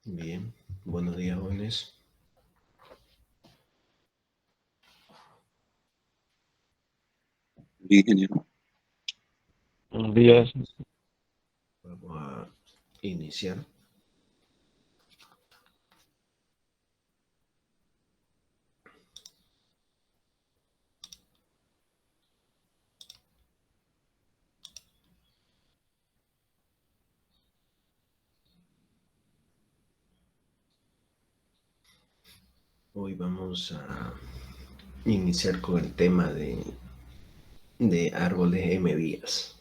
Bien, buenos días, jóvenes. Bien, ingeniero. Buenos días. Vamos a iniciar. Hoy vamos a iniciar con el tema de árboles M-vías.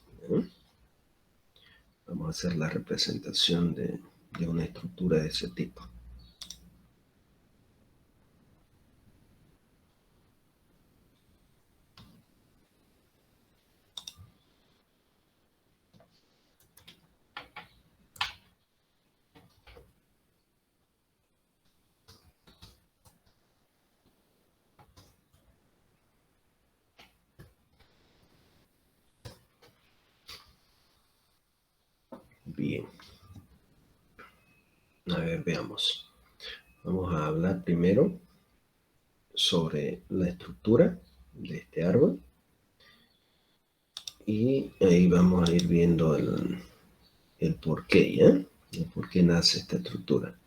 Vamos a hacer la representación de una estructura de ese tipo. Bien, a ver, veamos. Vamos a hablar primero sobre la estructura de este árbol y ahí vamos a ir viendo el por qué, ¿ya? El por qué nace esta estructura.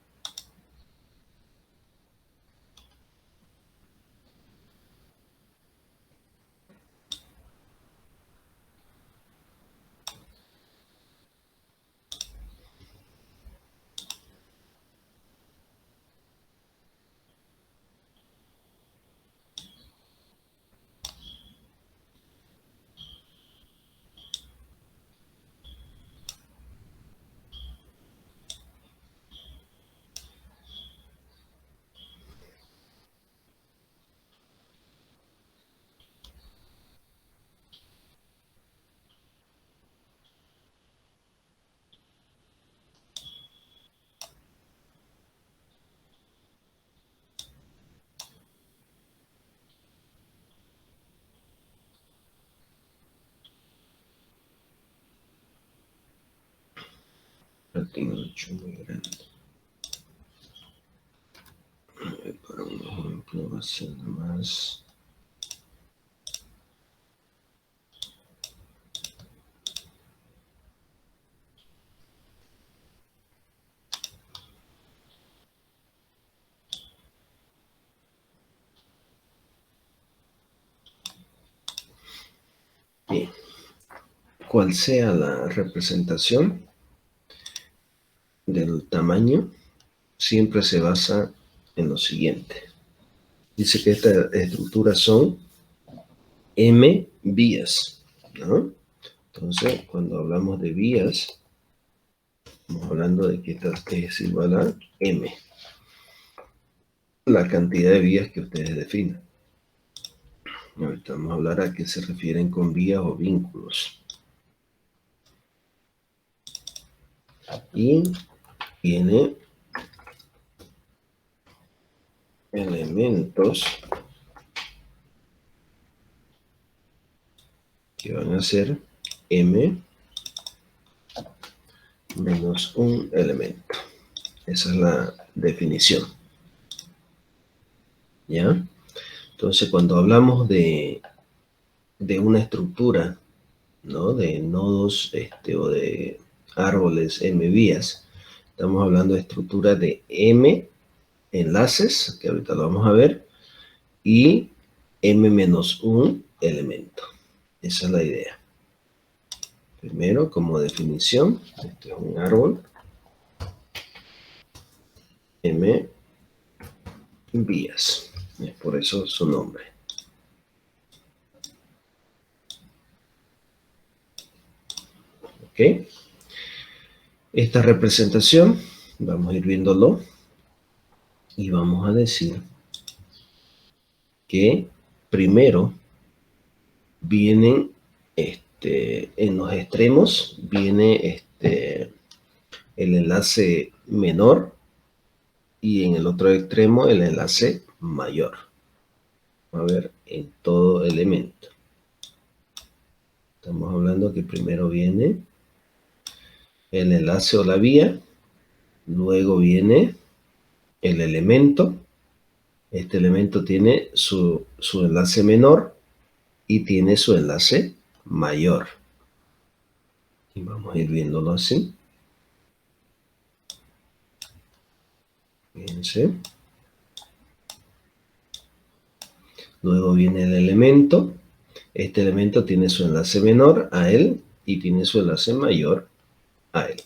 Lo tengo hecho muy grande. Para un ejemplo va a ser más. Bien, cual sea la representación del tamaño, siempre se basa en lo siguiente. Dice que estas estructuras son M vías, ¿no? Entonces, cuando hablamos de vías, estamos hablando de que esta es igual a M, la cantidad de vías que ustedes definan. Ahorita vamos a hablar a qué se refieren con vías o vínculos. Y tiene elementos que van a ser M menos un elemento. Esa es la definición. ¿Ya? Entonces, cuando hablamos de una estructura, ¿no? De nodos o de árboles M vías, estamos hablando de estructura de M enlaces, que ahorita lo vamos a ver, y M menos un elemento. Esa es la idea. Primero, como definición, este es un árbol M vías. Es por eso su nombre. ¿Ok? Esta representación, vamos a ir viéndolo y vamos a decir que primero vienen en los extremos, viene el enlace menor y en el otro extremo el enlace mayor. Vamos a ver en todo elemento. Estamos hablando que primero viene el enlace o la vía Luego viene el elemento. Este elemento tiene su enlace menor y tiene su enlace mayor. Y vamos a ir viéndolo así. Fíjense. Luego viene el elemento. Este elemento tiene su enlace menor a él y tiene su enlace mayor a él.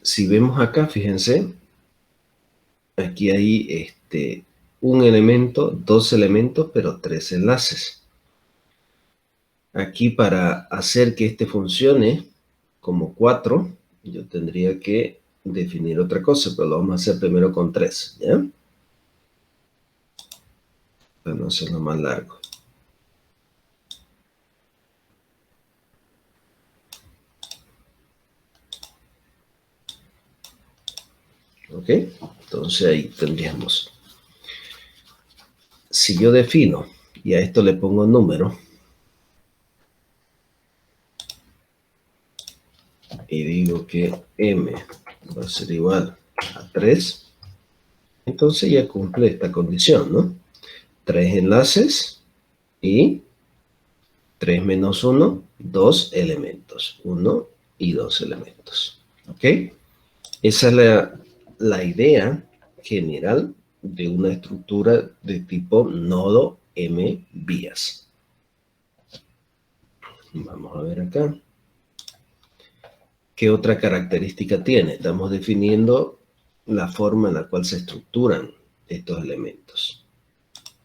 Si vemos acá, fíjense, aquí hay un elemento, dos elementos, pero tres enlaces. Aquí para hacer que este funcione como 4, yo tendría que definir otra cosa, pero lo vamos a hacer primero con 3, ¿ya? Para no hacerlo más largo. ¿Ok? Entonces ahí tendríamos. Si yo defino, y a esto le pongo número, y digo que m va a ser igual a 3, entonces ya cumple esta condición, ¿no? 3 enlaces y 3 menos 1, 2 elementos. 1 y 2 elementos. ¿Ok? Esa es la idea general de una estructura de tipo nodo M vías. Vamos a ver acá. ¿Qué otra característica tiene? Estamos definiendo la forma en la cual se estructuran estos elementos.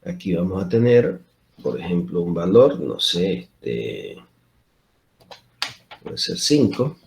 Aquí vamos a tener, por ejemplo, un valor, no sé, puede ser 5.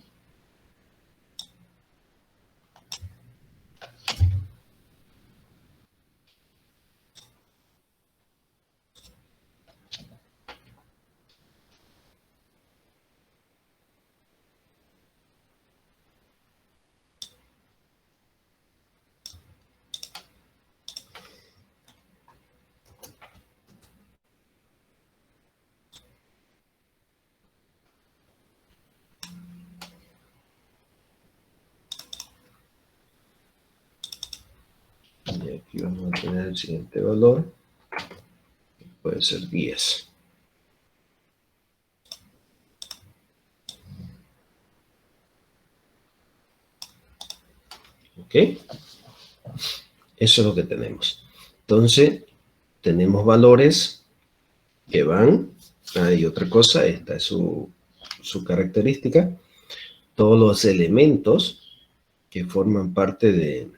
Y aquí vamos a tener el siguiente valor. Puede ser 10. ¿Ok? Eso es lo que tenemos. Entonces, tenemos valores que van. Hay otra cosa, esta es su característica. Todos los elementos que forman parte de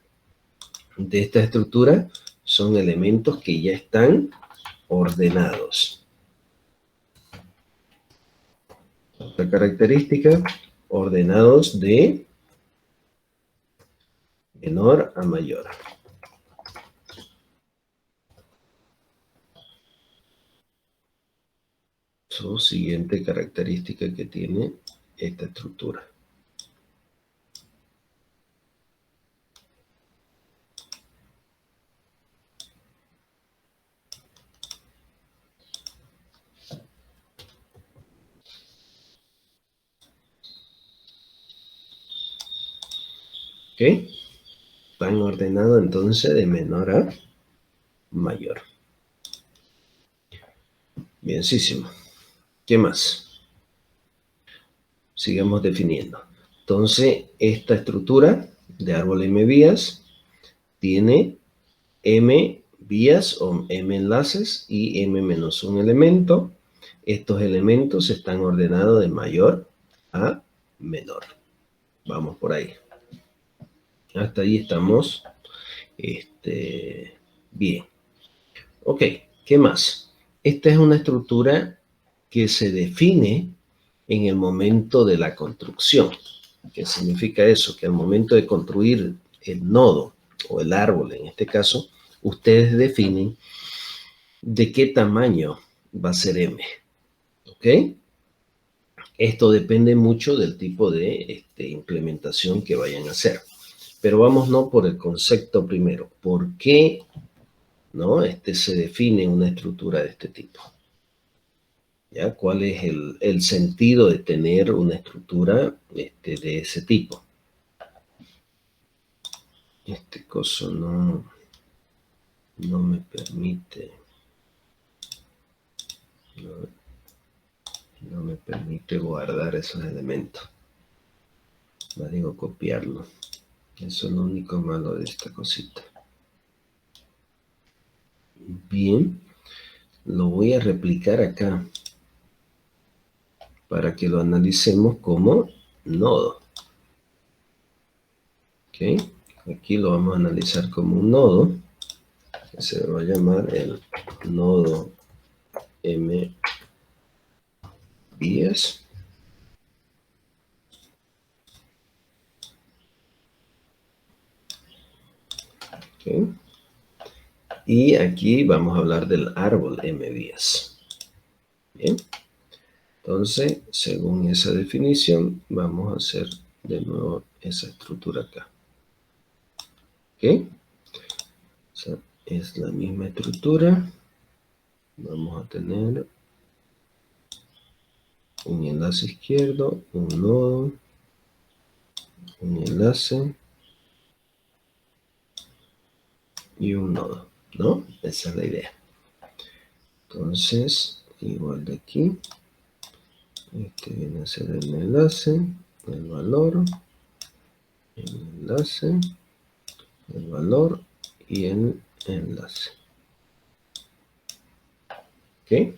esta estructura son elementos que ya están ordenados. Otra característica, ordenados de menor a mayor. Su siguiente característica que tiene esta estructura. ¿Ok? Van ordenados entonces de menor a mayor. Bienísimo. ¿Qué más? Sigamos definiendo. Entonces, esta estructura de árbol M vías tiene M vías o M enlaces y M menos un elemento. Estos elementos están ordenados de mayor a menor. Vamos por ahí. Hasta ahí estamos bien. Ok, ¿qué más? Esta es una estructura que se define en el momento de la construcción. ¿Qué significa eso? Que al momento de construir el nodo o el árbol, en este caso, ustedes definen de qué tamaño va a ser M. ¿Ok? Esto depende mucho del tipo de implementación que vayan a hacer. Pero vámonos por el concepto primero. ¿Por qué, no, se define una estructura de este tipo? ¿Ya? ¿Cuál es el sentido de tener una estructura de ese tipo? Este coso no me permite, no me permite guardar esos elementos. Va, digo, copiarlo. Eso es lo único malo de esta cosita. Bien, lo voy a replicar acá para que lo analicemos como nodo. ¿Ok? Aquí lo vamos a analizar como un nodo, que se va a llamar el nodo MVS. ¿Ok? Y aquí vamos a hablar del árbol MVS. Bien. Entonces, según esa definición, vamos a hacer de nuevo esa estructura acá. ¿Ok? O sea, es la misma estructura. Vamos a tener un enlace izquierdo, un nodo, un enlace y un nodo, ¿no? Esa es la idea. Entonces, igual de aquí, este viene a ser el enlace, el valor, el enlace, el valor y el enlace. ¿Ok?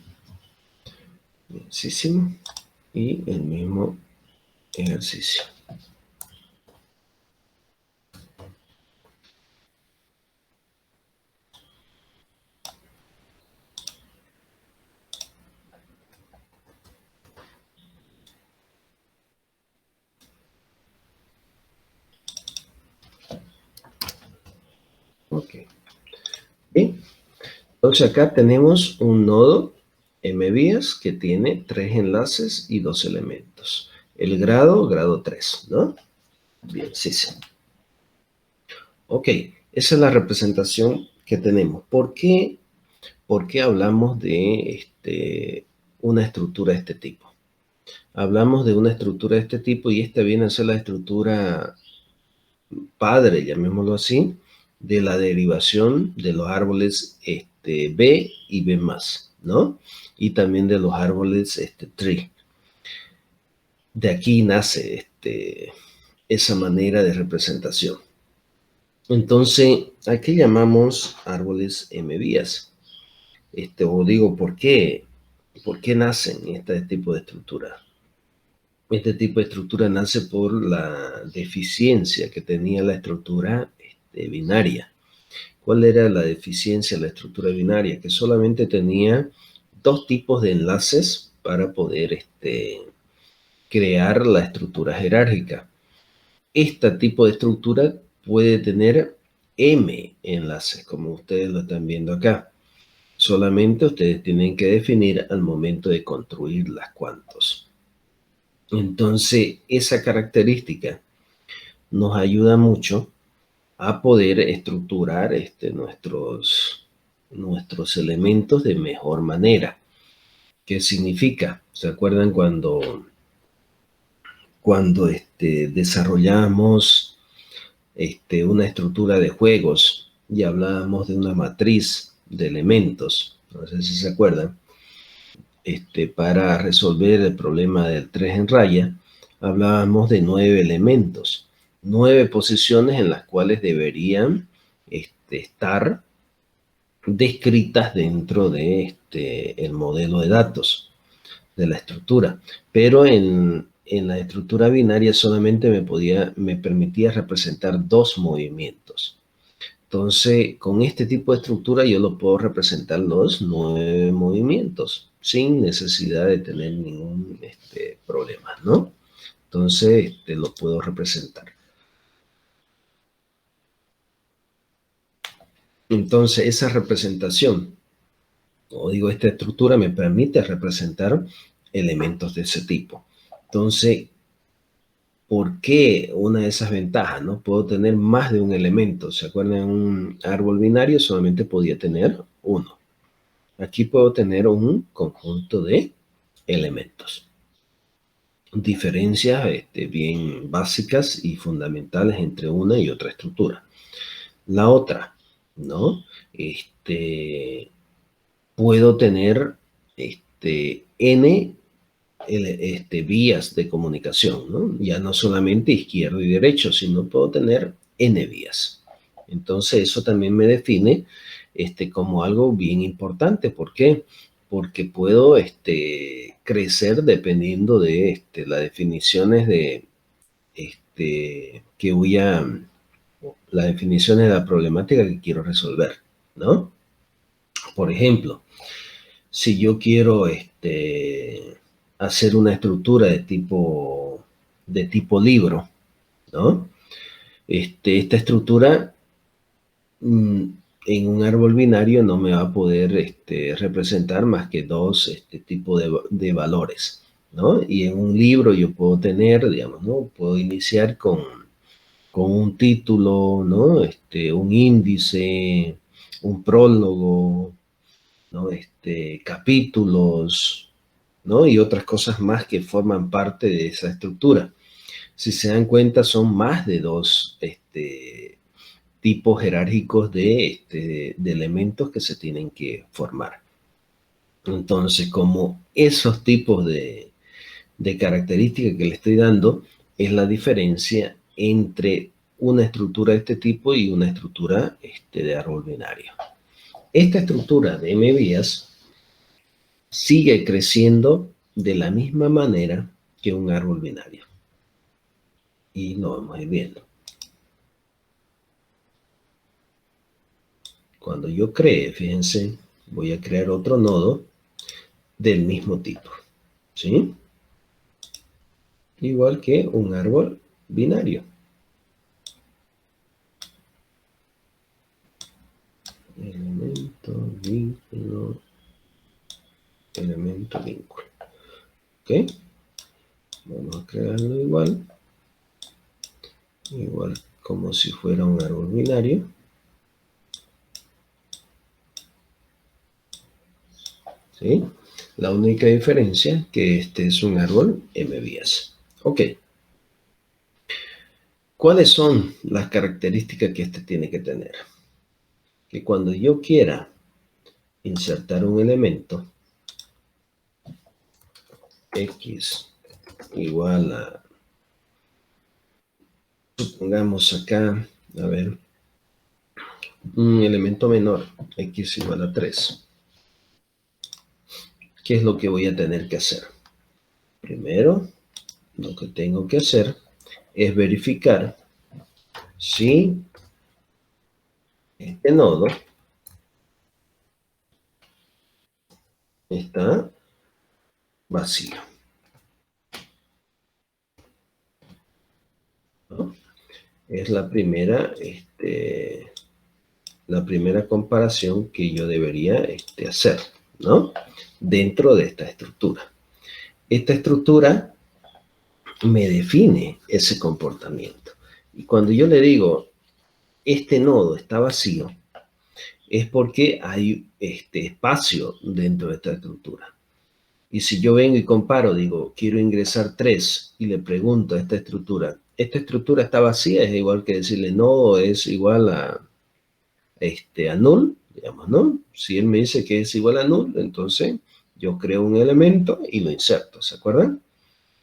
Bienísimo. Y el mismo ejercicio. Ok. Bien. Entonces acá tenemos un nodo MVías que tiene 3 enlaces y 2 elementos. El grado 3, ¿no? Bien, sí, sí. Ok, esa es la representación que tenemos. ¿Por qué hablamos de una estructura de este tipo? Hablamos de una estructura de este tipo y esta viene a ser la estructura padre, llamémoslo así, de la derivación de los árboles B y B+, ¿no? Y también de los árboles tree. De aquí nace esa manera de representación. Entonces, ¿a qué llamamos árboles MVías? O digo, ¿por qué nacen este tipo de estructura? Este tipo de estructura nace por la deficiencia que tenía la estructura binaria. ¿Cuál era la deficiencia de la estructura binaria? Que solamente tenía 2 tipos de enlaces para poder crear la estructura jerárquica. Este tipo de estructura puede tener M enlaces, como ustedes lo están viendo acá. Solamente ustedes tienen que definir al momento de construir las cuantos. Entonces, esa característica nos ayuda mucho a poder estructurar nuestros elementos de mejor manera. ¿Qué significa? ¿Se acuerdan cuando desarrollamos una estructura de juegos y hablábamos de una matriz de elementos? No sé si se acuerdan. Para resolver el problema del 3 en raya, hablábamos de 9 elementos, 9 posiciones en las cuales deberían estar descritas dentro de el modelo de datos de la estructura. Pero en la estructura binaria solamente me permitía representar 2 movimientos. Entonces, con este tipo de estructura yo lo puedo representar los 9 movimientos sin necesidad de tener ningún problema, ¿no? Entonces, lo puedo representar. Entonces, esa representación, o digo, esta estructura me permite representar elementos de ese tipo. Entonces, ¿por qué una de esas ventajas, no? Puedo tener más de un elemento. ¿Se acuerdan? Un árbol binario solamente podía tener uno. Aquí puedo tener un conjunto de elementos. Diferencias bien básicas y fundamentales entre una y otra estructura. La otra, ¿no? Puedo tener N vías de comunicación, ¿no? Ya no solamente izquierdo y derecho, sino puedo tener N vías. Entonces eso también me define como algo bien importante. ¿Por qué? Porque puedo crecer dependiendo de las definiciones de que voy a, las definiciones de la problemática que quiero resolver, ¿no? Por ejemplo, si yo quiero hacer una estructura de tipo libro, ¿no? Esta estructura en un árbol binario no me va a poder representar más que dos tipos de valores, ¿no? Y en un libro yo puedo tener, digamos, ¿no? Puedo iniciar con un título, ¿no? Un índice, un prólogo, ¿no? Capítulos, ¿no? Y otras cosas más que forman parte de esa estructura. Si se dan cuenta, son más de dos tipos jerárquicos de elementos que se tienen que formar. Entonces, como esos tipos de características que le estoy dando es la diferencia entre una estructura de este tipo y una estructura de árbol binario. Esta estructura de M vías sigue creciendo de la misma manera que un árbol binario. Y lo vamos a ir viendo. Cuando yo cree, fíjense, voy a crear otro nodo del mismo tipo, ¿sí? Igual que un árbol binario. Elemento, vínculo, elemento, vínculo. ¿Ok? Vamos a crearlo igual como si fuera un árbol binario. ¿Sí? La única diferencia es que este es un árbol M vías. Ok. ¿Cuáles son las características que este tiene que tener? Que cuando yo quiera insertar un elemento, X igual a, supongamos acá, a ver, un elemento menor, X igual a 3. ¿Qué es lo que voy a tener que hacer? Primero, lo que tengo que hacer es verificar si este nodo está vacío, ¿no? Es la primera comparación que yo debería hacer, ¿no? Dentro de esta estructura. Esta estructura me define ese comportamiento. Y cuando yo le digo, este nodo está vacío, es porque hay espacio dentro de esta estructura. Y si yo vengo y comparo, digo, quiero ingresar 3 y le pregunto a esta estructura está vacía, es igual que decirle no, es igual a null, digamos, ¿no? Si él me dice que es igual a null, entonces yo creo un elemento y lo inserto, ¿se acuerdan?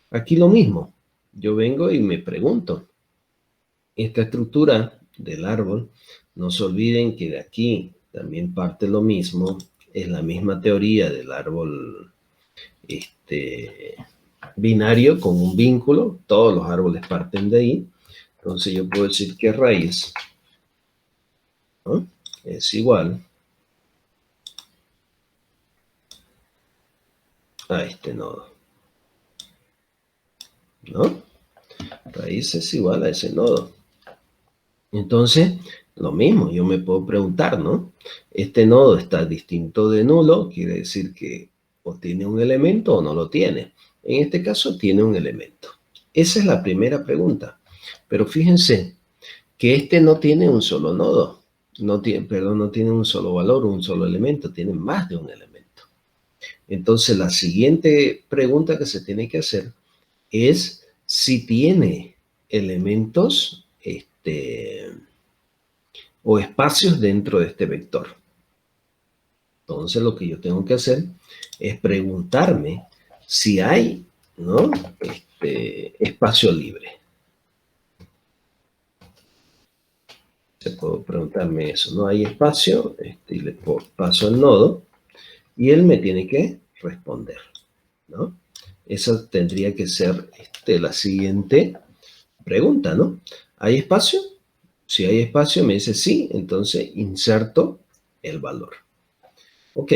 Aquí lo mismo, yo vengo y me pregunto, esta estructura del árbol, no se olviden que de aquí también parte lo mismo, es la misma teoría del árbol binario con un vínculo, todos los árboles parten de ahí, entonces yo puedo decir que raíz, ¿no? Es igual a este nodo, ¿no? Raíz es igual a ese nodo. Entonces, lo mismo, yo me puedo preguntar, ¿no? Este nodo está distinto de nulo, quiere decir que o tiene un elemento o no lo tiene. En este caso, tiene un elemento. Esa es la primera pregunta. Pero fíjense que este no tiene un solo nodo. No tiene un solo valor, un solo elemento. Tiene más de un elemento. Entonces, la siguiente pregunta que se tiene que hacer es si tiene elementos o espacios dentro de este vector. Entonces, lo que yo tengo que hacer es preguntarme si hay, ¿no?, espacio libre. Se puedo preguntarme eso, ¿no? Hay espacio, y le paso el nodo y él me tiene que responder, ¿no? Esa tendría que ser la siguiente pregunta, ¿no? ¿Hay espacio? Si hay espacio, me dice sí, entonces inserto el valor. Ok,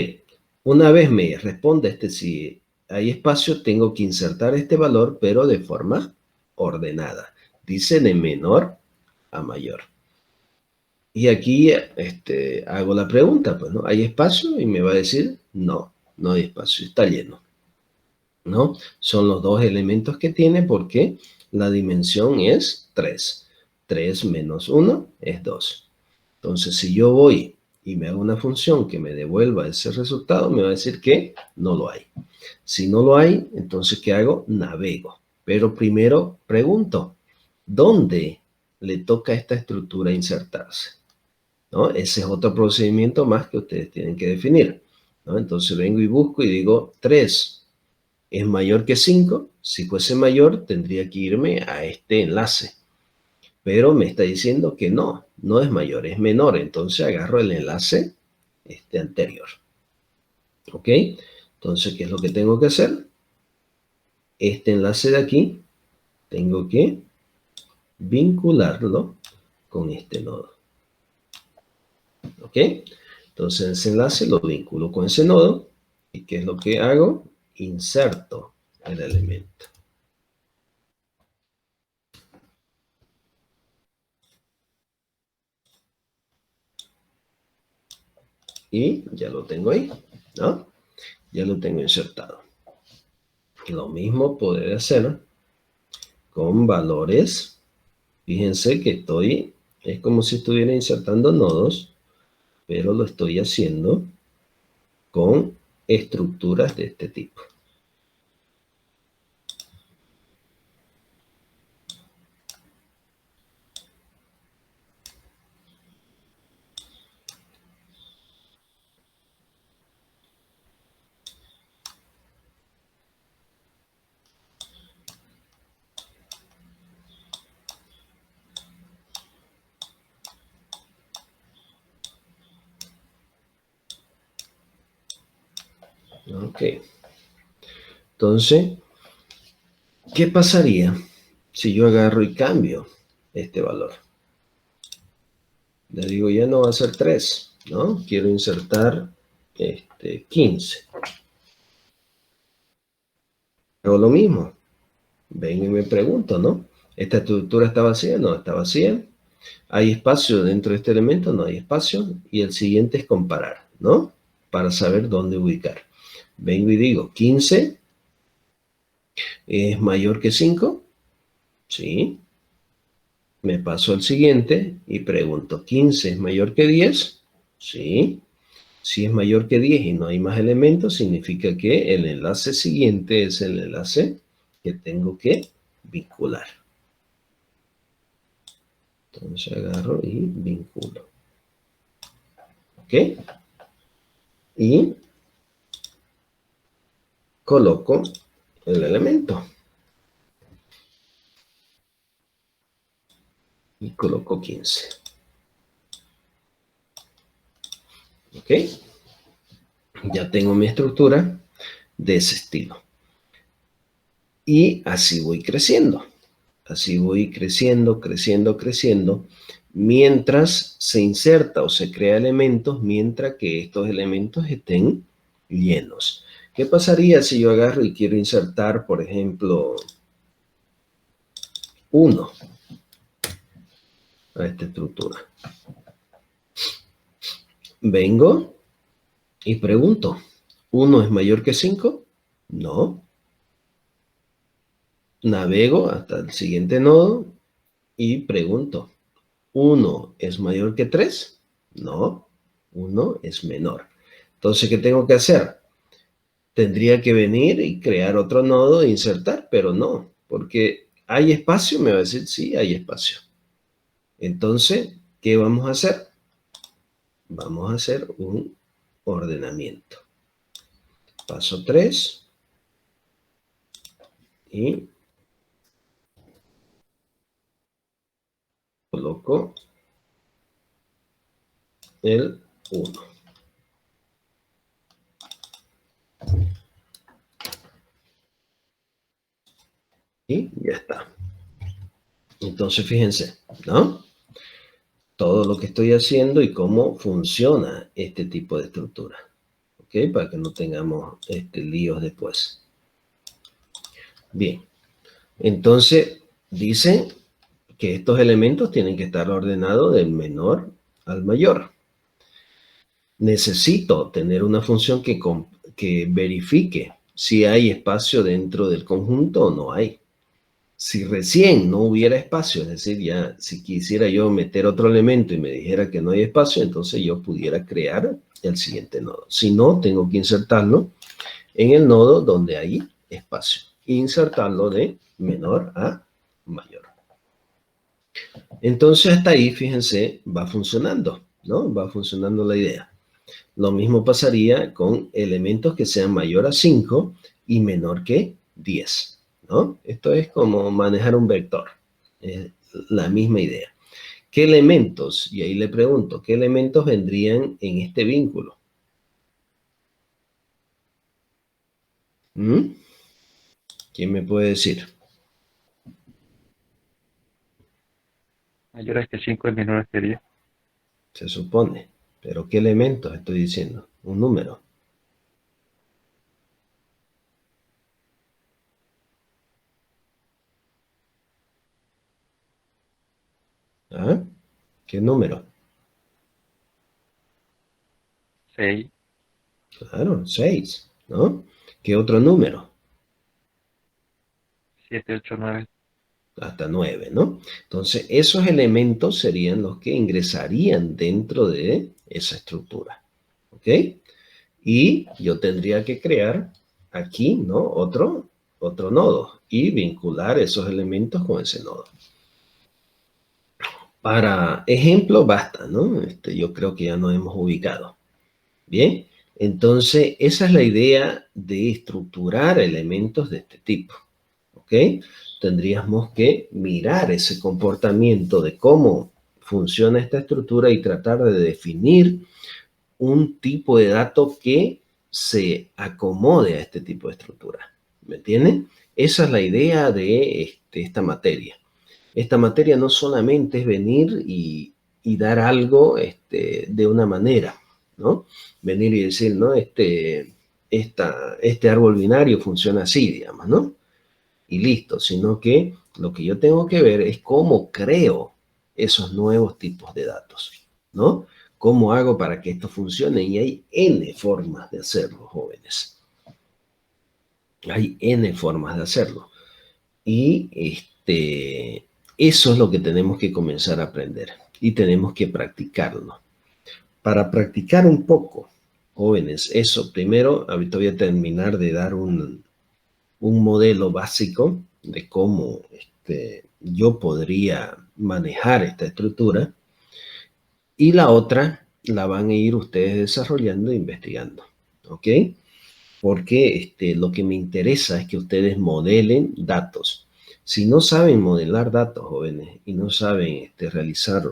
una vez me responde si hay espacio, tengo que insertar este valor, pero de forma ordenada. Dice de menor a mayor. Y aquí hago la pregunta, pues, ¿no? ¿Hay espacio? Y me va a decir, no, no hay espacio, está lleno, ¿no? Son los dos elementos que tiene porque la dimensión es 3. 3 menos 1 es 2. Entonces, si yo voy y me hago una función que me devuelva ese resultado, me va a decir que no lo hay. Si no lo hay, entonces, ¿qué hago? Navego. Pero primero pregunto, ¿dónde le toca a esta estructura insertarse? ¿No? Ese es otro procedimiento más que ustedes tienen que definir, ¿no? Entonces vengo y busco y digo 3 es mayor que 5. Si fuese mayor, tendría que irme a este enlace. Pero me está diciendo que no, no es mayor, es menor. Entonces agarro el enlace anterior. ¿Ok? Entonces, ¿qué es lo que tengo que hacer? Este enlace de aquí, tengo que vincularlo con este nodo. ¿Ok? Entonces ese enlace lo vinculo con ese nodo. ¿Y qué es lo que hago? Inserto el elemento. Y ya lo tengo ahí, ¿no? Ya lo tengo insertado. Lo mismo poder hacer con valores. Fíjense que es como si estuviera insertando nodos, pero lo estoy haciendo con estructuras de este tipo. Ok. Entonces, ¿qué pasaría si yo agarro y cambio este valor? Le digo, ya no va a ser 3, ¿no? Quiero insertar 15. Hago lo mismo. Vengo y me pregunto, ¿no? ¿Esta estructura está vacía? No, está vacía. ¿Hay espacio dentro de este elemento? No hay espacio. Y el siguiente es comparar, ¿no? Para saber dónde ubicar. Vengo y digo, 15 es mayor que 5. Sí. Me paso al siguiente y pregunto, ¿15 es mayor que 10? Sí. Si es mayor que 10 y no hay más elementos, significa que el enlace siguiente es el enlace que tengo que vincular. Entonces agarro y vinculo. ¿Ok? Y coloco el elemento. Y coloco 15. ¿Ok? Ya tengo mi estructura de ese estilo. Y así voy creciendo. Así voy creciendo, creciendo, creciendo, mientras se inserta o se crea elementos, mientras que estos elementos estén llenos. ¿Qué pasaría si yo agarro y quiero insertar, por ejemplo, 1 a esta estructura? Vengo y pregunto, ¿1 es mayor que 5? No. Navego hasta el siguiente nodo y pregunto, ¿1 es mayor que 3? No, 1 es menor. Entonces, ¿qué tengo que hacer? tendría que venir y crear otro nodo e insertar, pero no, porque ¿hay espacio? Me va a decir, sí, hay espacio. Entonces, ¿qué vamos a hacer? Vamos a hacer un ordenamiento. Paso 3. Y coloco el 1. Y ya está. Entonces, fíjense, ¿no? Todo lo que estoy haciendo y cómo funciona este tipo de estructura. ¿Ok? Para que no tengamos líos después. Bien. Entonces, dice que estos elementos tienen que estar ordenados del menor al mayor. Necesito tener una función que verifique si hay espacio dentro del conjunto o no hay. Si recién no hubiera espacio, es decir, ya si quisiera yo meter otro elemento y me dijera que no hay espacio, entonces yo pudiera crear el siguiente nodo. Si no, tengo que insertarlo en el nodo donde hay espacio. Insertarlo de menor a mayor. Entonces hasta ahí, fíjense, va funcionando, ¿no? Va funcionando la idea. Lo mismo pasaría con elementos que sean mayor a 5 y menor que 10, ¿no? Esto es como manejar un vector. Es la misma idea. ¿Qué elementos? Y ahí le pregunto, ¿qué elementos vendrían en este vínculo? ¿Mm? ¿Quién me puede decir? Mayores que 5 y menores que 10. Se supone. ¿Pero qué elementos estoy diciendo? Un número. ¿Ah? ¿Qué número? 6, Claro, 6, ¿no? ¿Qué otro número? 7, 8, 9. Hasta 9, ¿no? Entonces, esos elementos serían los que ingresarían dentro de esa estructura, ¿ok? Y yo tendría que crear aquí, ¿no? Otro nodo y vincular esos elementos con ese nodo. Para ejemplo, basta, ¿no? Yo creo que ya nos hemos ubicado. Bien, entonces esa es la idea de estructurar elementos de este tipo, ¿ok? Tendríamos que mirar ese comportamiento de cómo funciona esta estructura y tratar de definir un tipo de dato que se acomode a este tipo de estructura. ¿Me entienden? Esa es la idea de esta materia. Esta materia no solamente es venir y dar algo de una manera, ¿no? Venir y decir, ¿no? Este árbol binario funciona así, digamos, ¿no? Y listo, sino que lo que yo tengo que ver es cómo creo esos nuevos tipos de datos, ¿no? ¿Cómo hago para que esto funcione? Y hay N formas de hacerlo, jóvenes. Hay N formas de hacerlo. Y eso es lo que tenemos que comenzar a aprender y tenemos que practicarlo. Para practicar un poco, jóvenes, eso primero, ahorita voy a terminar de dar un modelo básico de cómo yo podría manejar esta estructura y la otra la van a ir ustedes desarrollando e investigando, ¿ok? Porque lo que me interesa es que ustedes modelen datos. Si no saben modelar datos, jóvenes, y no saben realizar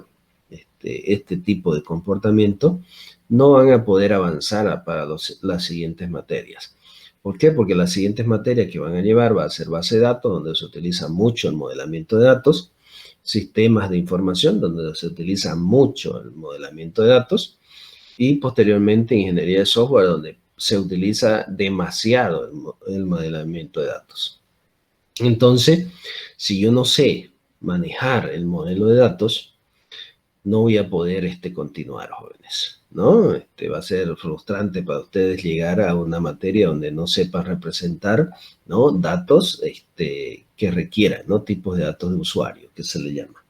este tipo de comportamiento, no van a poder avanzar para las siguientes materias. ¿Por qué? Porque las siguientes materias que van a llevar va a ser base de datos, donde se utiliza mucho el modelamiento de datos, sistemas de información, donde se utiliza mucho el modelamiento de datos, y posteriormente ingeniería de software, donde se utiliza demasiado el modelamiento de datos. Entonces, si yo no sé manejar el modelo de datos, no voy a poder continuar, jóvenes, ¿no? Va a ser frustrante para ustedes llegar a una materia donde no sepan representar, ¿no? Datos que requieran, ¿no? Tipos de datos de usuario, que se le llama.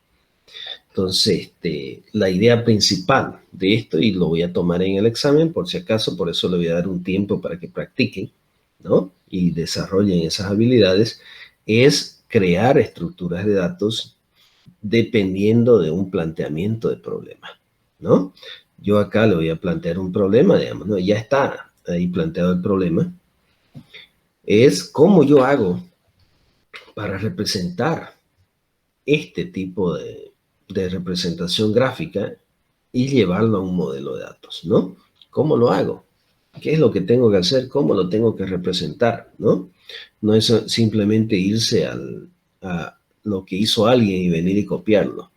Entonces, la idea principal de esto, y lo voy a tomar en el examen por si acaso, por eso le voy a dar un tiempo para que practiquen, ¿no? Y desarrollen esas habilidades, es crear estructuras de datos dependiendo de un planteamiento de problema, ¿no? Yo acá le voy a plantear un problema, digamos, ¿no? Ya está ahí planteado el problema. Es cómo yo hago para representar este tipo de representación gráfica y llevarlo a un modelo de datos, ¿no? ¿Cómo lo hago? ¿Qué es lo que tengo que hacer? ¿Cómo lo tengo que representar? ¿No? No es simplemente irse a lo que hizo alguien y venir y copiarlo,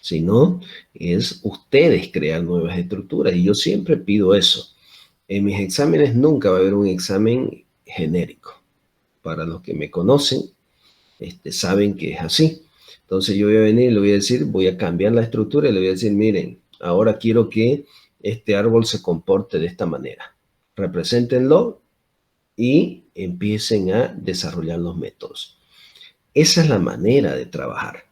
sino es ustedes crear nuevas estructuras. Y yo siempre pido eso. En mis exámenes nunca va a haber un examen genérico. Para los que me conocen, saben que es así. Entonces yo voy a venir y le voy a decir, voy a cambiar la estructura y le voy a decir, miren, ahora quiero que este árbol se comporte de esta manera. Represéntenlo y empiecen a desarrollar los métodos. Esa es la manera de trabajar.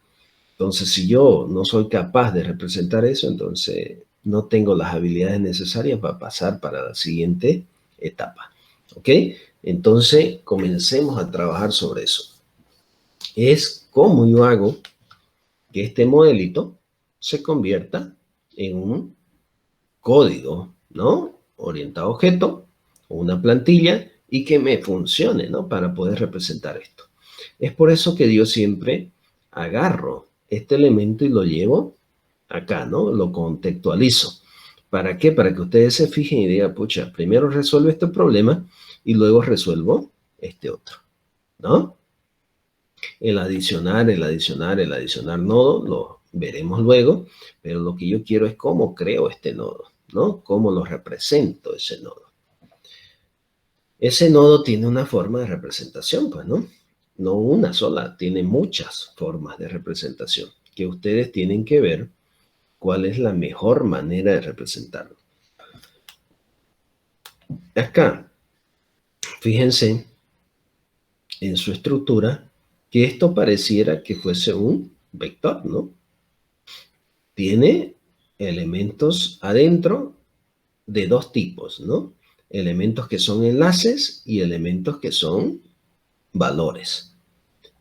Entonces, si yo no soy capaz de representar eso, entonces no tengo las habilidades necesarias para pasar para la siguiente etapa. ¿Ok? Entonces, comencemos a trabajar sobre eso. Es cómo yo hago que este modelito se convierta en un código, ¿no? Orientado a objeto, o una plantilla, y que me funcione, ¿no? Para poder representar esto. Es por eso que yo siempre agarro este elemento y lo llevo acá, ¿no? Lo contextualizo. ¿Para qué? Para que ustedes se fijen y digan, pucha, primero resuelvo este problema y luego resuelvo este otro, ¿no? El adicionar nodo, lo veremos luego, pero lo que yo quiero es cómo creo este nodo, ¿no? Cómo lo represento ese nodo. Ese nodo tiene una forma de representación, pues, ¿no? No una sola, tiene muchas formas de representación que ustedes tienen que ver cuál es la mejor manera de representarlo. Acá, fíjense en su estructura que esto pareciera que fuese un vector, ¿no? Tiene elementos adentro de dos tipos, ¿no? Elementos que son enlaces y elementos que son valores.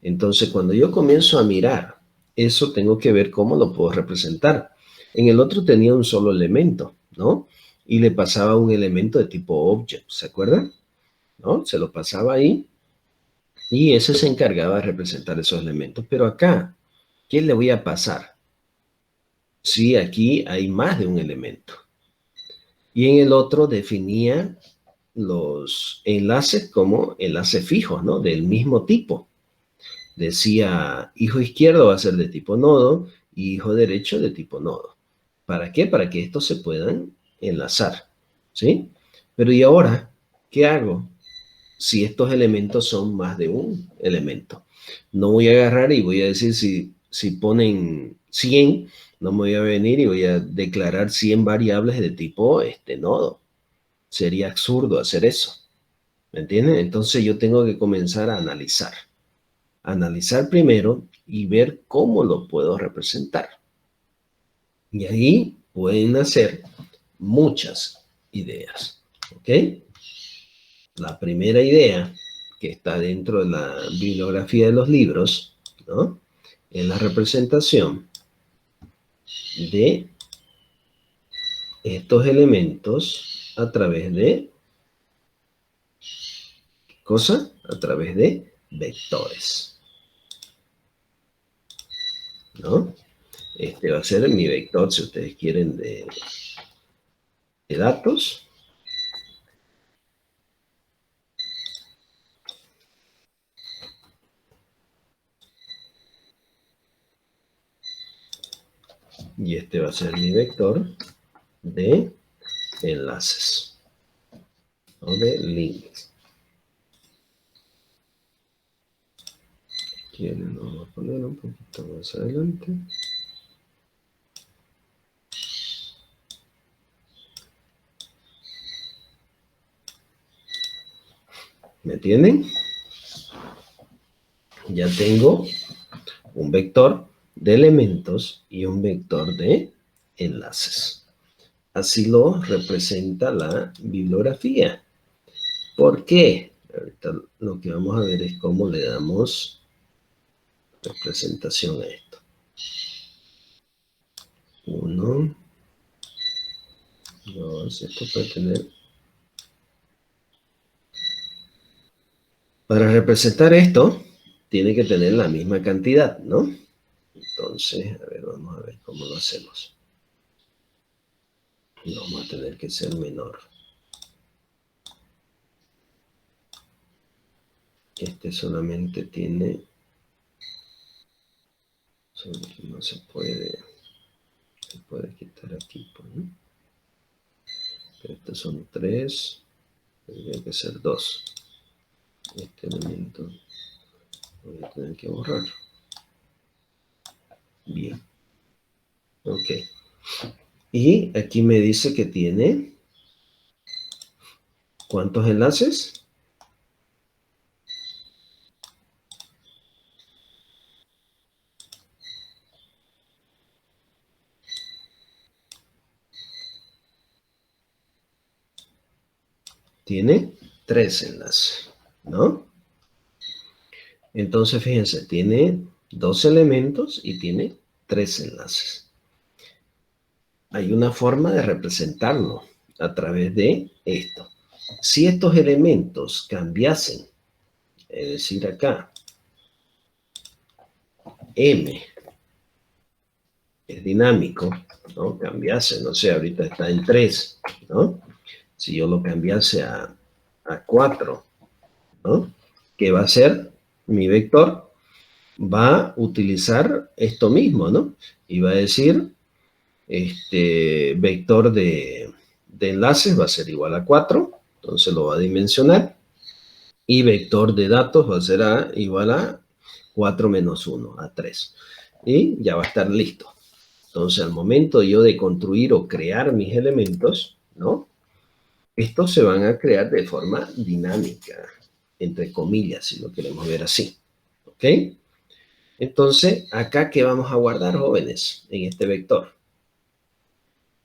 Entonces, cuando yo comienzo a mirar eso, tengo que ver cómo lo puedo representar. En el otro tenía un solo elemento, ¿no? Y le pasaba un elemento de tipo object, ¿se acuerdan? ¿No? Se lo pasaba ahí y ese se encargaba de representar esos elementos. Pero acá, ¿qué le voy a pasar? Sí, aquí hay más de un elemento. Y en el otro definía los enlaces como enlaces fijos, ¿no? Del mismo tipo. Decía, hijo izquierdo va a ser de tipo nodo y hijo derecho de tipo nodo. ¿Para qué? Para que estos se puedan enlazar, ¿sí? Pero ¿y ahora qué hago si estos elementos son más de un elemento? No voy a agarrar y voy a decir si ponen 100, no me voy a venir y voy a declarar 100 variables de tipo nodo. Sería absurdo hacer eso, ¿me entienden? Entonces yo tengo que comenzar a analizar. Analizar primero y ver cómo lo puedo representar. Y ahí pueden nacer muchas ideas, ¿ok? La primera idea que está dentro de la bibliografía de los libros, ¿no? Es la representación de estos elementos a través de, ¿qué cosa? A través de vectores, ¿no? Este va a ser mi vector, si ustedes quieren, de datos. Y este va a ser mi vector de enlaces o de links. Lo vamos a poner un poquito más adelante. ¿Me entienden? Ya tengo un vector de elementos y un vector de enlaces. Así lo representa la bibliografía. ¿Por qué? Ahorita lo que vamos a ver es cómo le damos representación a esto. 1, 2, esto puede tener... Para representar esto, tiene que tener la misma cantidad, ¿no? Entonces, a ver, vamos a ver cómo lo hacemos. Y vamos a tener que ser menor. Este solamente tiene... No se puede quitar aquí, ¿no? Pero estos son 3. Tendría que ser 2. Este elemento voy a tener que borrar. Bien. Ok. Y aquí me dice que tiene... ¿Cuántos enlaces? Tiene 3 enlaces, ¿no? Entonces, fíjense, tiene 2 elementos y tiene 3 enlaces. Hay una forma de representarlo a través de esto. Si estos elementos cambiasen, es decir, acá, M es dinámico, ¿no? Cambiase, no sé, ahorita está en 3, ¿no? Si yo lo cambiase a 4, ¿no? ¿Qué va a hacer mi vector? Va a utilizar esto mismo, ¿no? Y va a decir, vector de enlaces va a ser igual a 4, entonces lo va a dimensionar, y vector de datos va a ser igual a 4 menos 1, a 3. Y ya va a estar listo. Entonces, al momento yo de construir o crear mis elementos, ¿no? Estos se van a crear de forma dinámica, entre comillas, si lo queremos ver así. ¿Ok? Entonces, acá, ¿qué vamos a guardar, jóvenes? En este vector.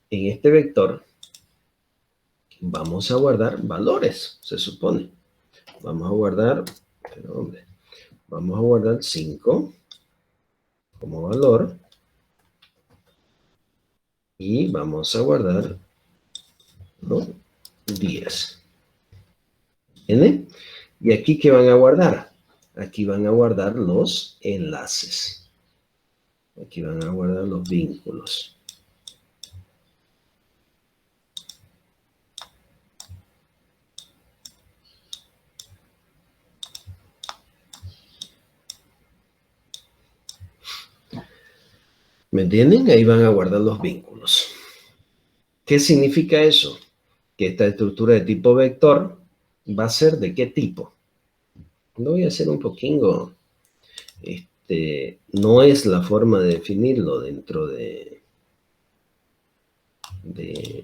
En este vector vamos a guardar valores, se supone. Vamos a guardar, pero hombre, vamos a guardar 5 como valor. Y vamos a guardar, ¿no? 10. ¿Entienden? ¿Y aquí qué van a guardar? Aquí van a guardar los enlaces. Aquí van a guardar los vínculos. ¿Me entienden? Ahí van a guardar los vínculos. ¿Qué significa eso? Que esta estructura de tipo vector va a ser ¿de qué tipo? Lo voy a hacer un poquito. No es la forma de definirlo dentro de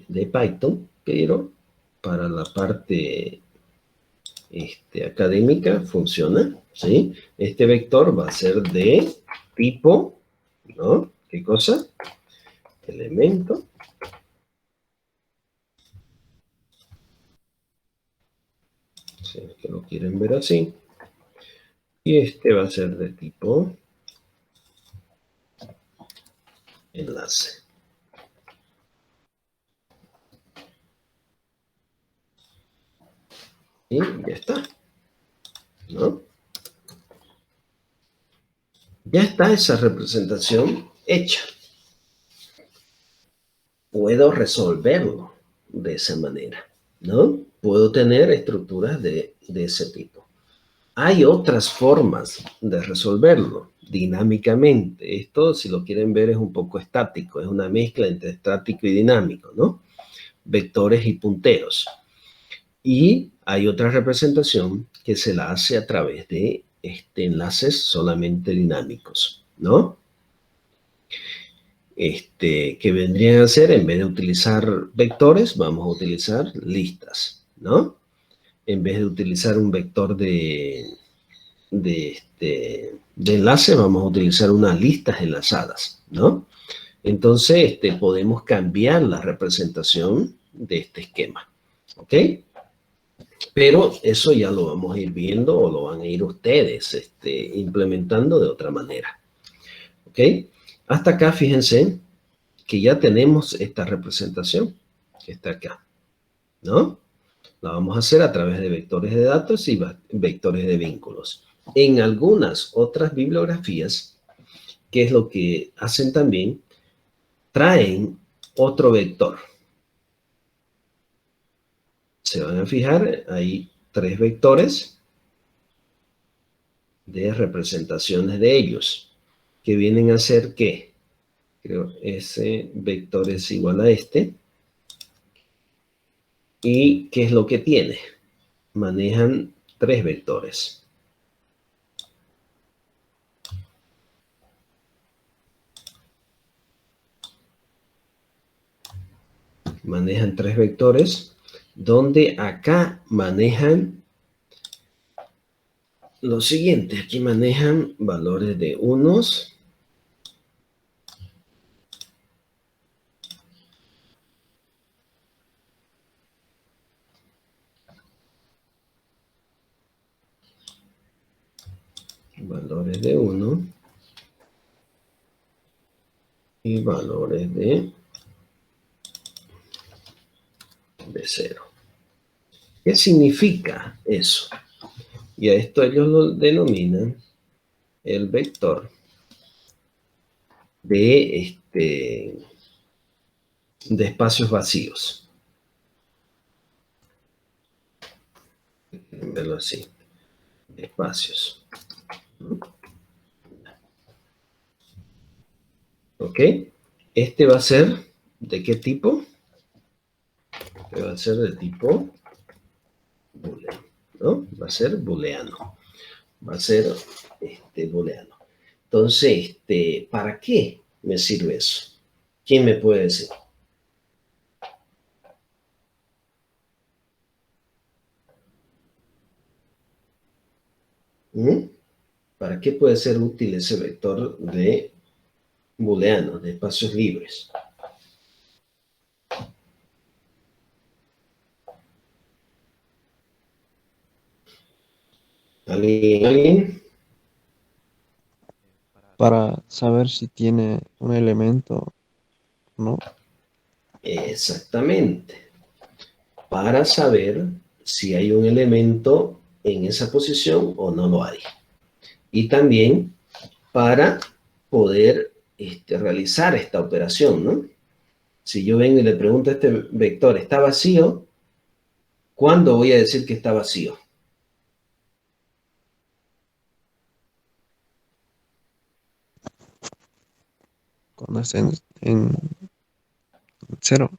Python, pero para la parte académica funciona, ¿sí? Este vector va a ser de tipo, ¿no? ¿Qué cosa? Elemento. Si es que lo quieren ver así. Y este va a ser de tipo enlace. Y ya está, ¿no? Ya está esa representación hecha. Puedo resolverlo de esa manera, ¿no? Puedo tener estructuras de ese tipo. Hay otras formas de resolverlo dinámicamente. Esto, si lo quieren ver, es un poco estático. Es una mezcla entre estático y dinámico, ¿no? Vectores y punteros. Y hay otra representación que se la hace a través de enlaces solamente dinámicos, ¿no? Que vendrían a ser, en vez de utilizar vectores, vamos a utilizar listas, ¿no? En vez de utilizar un vector de enlace, vamos a utilizar unas listas enlazadas, ¿no? Entonces, podemos cambiar la representación de este esquema, ¿ok? Pero eso ya lo vamos a ir viendo o lo van a ir ustedes implementando de otra manera. ¿Ok? Hasta acá, fíjense que ya tenemos esta representación que está acá, ¿no? La vamos a hacer a través de vectores de datos y vectores de vínculos. En algunas otras bibliografías, ¿qué es lo que hacen también? Traen otro vector. Se van a fijar, hay 3 vectores de representaciones de ellos, que vienen a ser ¿qué? Creo ese vector es igual a este. ¿Y qué es lo que tiene? Manejan 3 vectores. Manejan 3 vectores, donde acá manejan lo siguiente. Aquí manejan valores de unos, valores de 1 y valores de 0. ¿Qué significa eso? Y a esto ellos lo denominan el vector de espacios vacíos. Verlo así. Espacios. ¿Ok? Este va a ser ¿de qué tipo? Este va a ser de tipo booleano, ¿no? Va a ser booleano. Va a ser booleano. Entonces, ¿para qué me sirve eso? ¿Quién me puede decir? ¿Para qué puede ser útil ese vector de booleano, de espacios libres? ¿Alguien? Para saber si tiene un elemento o no. Exactamente. Para saber si hay un elemento en esa posición o no lo hay. Y también para poder realizar esta operación, ¿no? Si yo vengo y le pregunto a este vector, ¿está vacío? ¿Cuándo voy a decir que está vacío? Cuando esté en 0.